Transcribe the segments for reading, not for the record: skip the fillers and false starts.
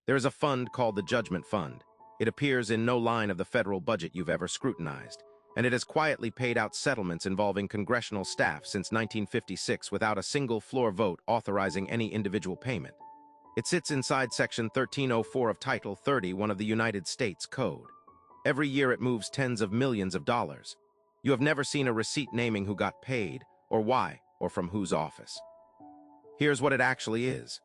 There is a fund called the Judgment Fund. It appears in no line of the federal budget you've ever scrutinized, and it has quietly paid out settlements involving congressional staff since 1956 without a single floor vote authorizing any individual payment. It sits inside Section 1304 of Title 31 of the United States Code. Every year it moves tens of millions of dollars. You have never seen a receipt naming who got paid, or why, or from whose office. Here's what it actually is.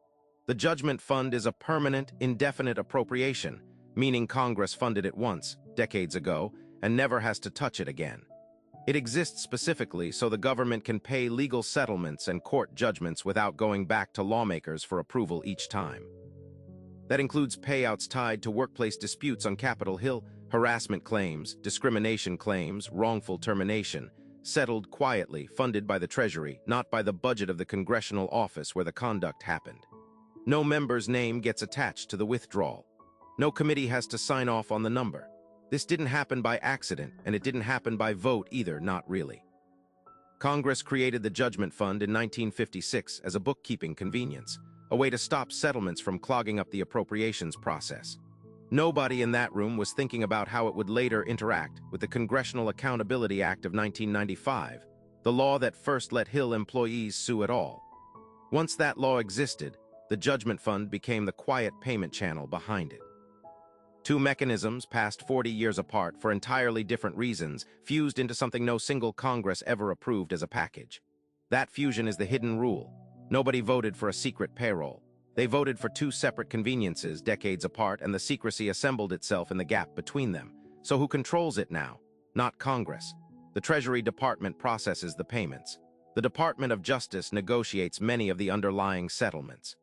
The Judgment Fund is a permanent, indefinite appropriation, meaning Congress funded it once, decades ago, and never has to touch it again. It exists specifically so the government can pay legal settlements and court judgments without going back to lawmakers for approval each time. That includes payouts tied to workplace disputes on Capitol Hill, harassment claims, discrimination claims, wrongful termination, settled quietly, funded by the Treasury, not by the budget of the congressional office where the conduct happened. No member's name gets attached to the withdrawal. No committee has to sign off on the number. This didn't happen by accident, and it didn't happen by vote either, not really. Congress created the Judgment Fund in 1956 as a bookkeeping convenience, a way to stop settlements from clogging up the appropriations process. Nobody in that room was thinking about how it would later interact with the Congressional Accountability Act of 1995, the law that first let Hill employees sue at all. Once that law existed, the Judgment Fund became the quiet payment channel behind it. Two mechanisms passed 40 years apart for entirely different reasons, fused into something no single Congress ever approved as a package. That fusion is the hidden rule. Nobody voted for a secret payroll. They voted for two separate conveniences decades apart, and the secrecy assembled itself in the gap between them. So who controls it now? Not Congress. The Treasury Department processes the payments. The Department of Justice negotiates many of the underlying settlements.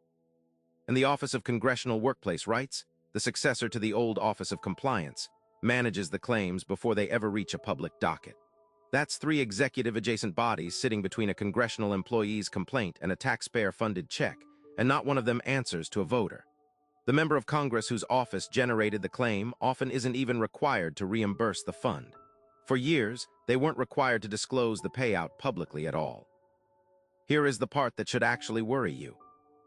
And the Office of Congressional Workplace Rights, the successor to the old Office of Compliance, manages the claims before they ever reach a public docket. That's three executive-adjacent bodies sitting between a congressional employee's complaint and a taxpayer-funded check, and not one of them answers to a voter. The member of Congress whose office generated the claim often isn't even required to reimburse the fund. For years, they weren't required to disclose the payout publicly at all. Here is the part that should actually worry you.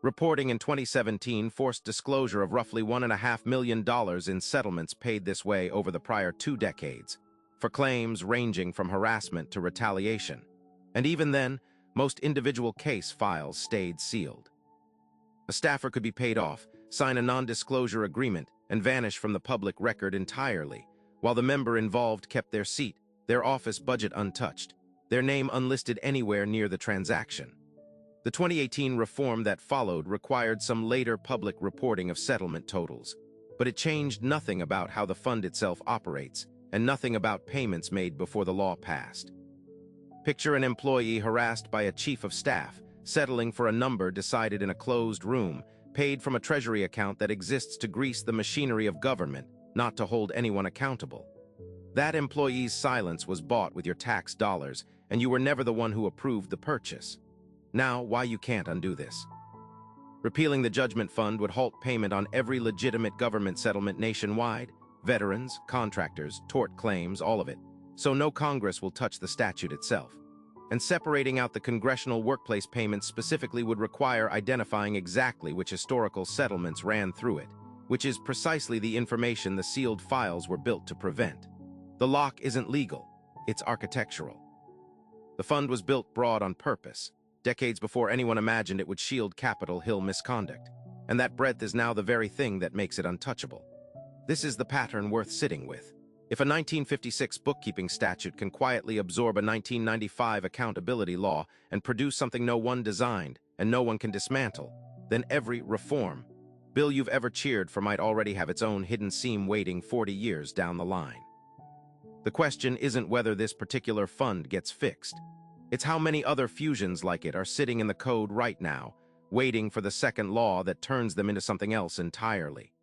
Reporting in 2017 forced disclosure of roughly $1.5 million in settlements paid this way over the prior 2 decades, for claims ranging from harassment to retaliation. And even then, most individual case files stayed sealed. A staffer could be paid off, sign a non-disclosure agreement, and vanish from the public record entirely, while the member involved kept their seat, their office budget untouched, their name unlisted anywhere near the transaction. The 2018 reform that followed required some later public reporting of settlement totals, but it changed nothing about how the fund itself operates and nothing about payments made before the law passed. Picture an employee harassed by a chief of staff, settling for a number decided in a closed room, paid from a treasury account that exists to grease the machinery of government, not to hold anyone accountable. That employee's silence was bought with your tax dollars, and you were never the one who approved the purchase. Now, why you can't undo this? Repealing the Judgment Fund would halt payment on every legitimate government settlement nationwide, veterans, contractors, tort claims, all of it, so no Congress will touch the statute itself. And separating out the congressional workplace payments specifically would require identifying exactly which historical settlements ran through it, which is precisely the information the sealed files were built to prevent. The lock isn't legal, it's architectural. The fund was built broad on purpose, decades before anyone imagined it would shield Capitol Hill misconduct, and that breadth is now the very thing that makes it untouchable. This is the pattern worth sitting with. If a 1956 bookkeeping statute can quietly absorb a 1995 accountability law and produce something no one designed and no one can dismantle, then every reform bill you've ever cheered for might already have its own hidden seam waiting 40 years down the line. The question isn't whether this particular fund gets fixed. It's how many other fusions like it are sitting in the code right now, waiting for the second law that turns them into something else entirely.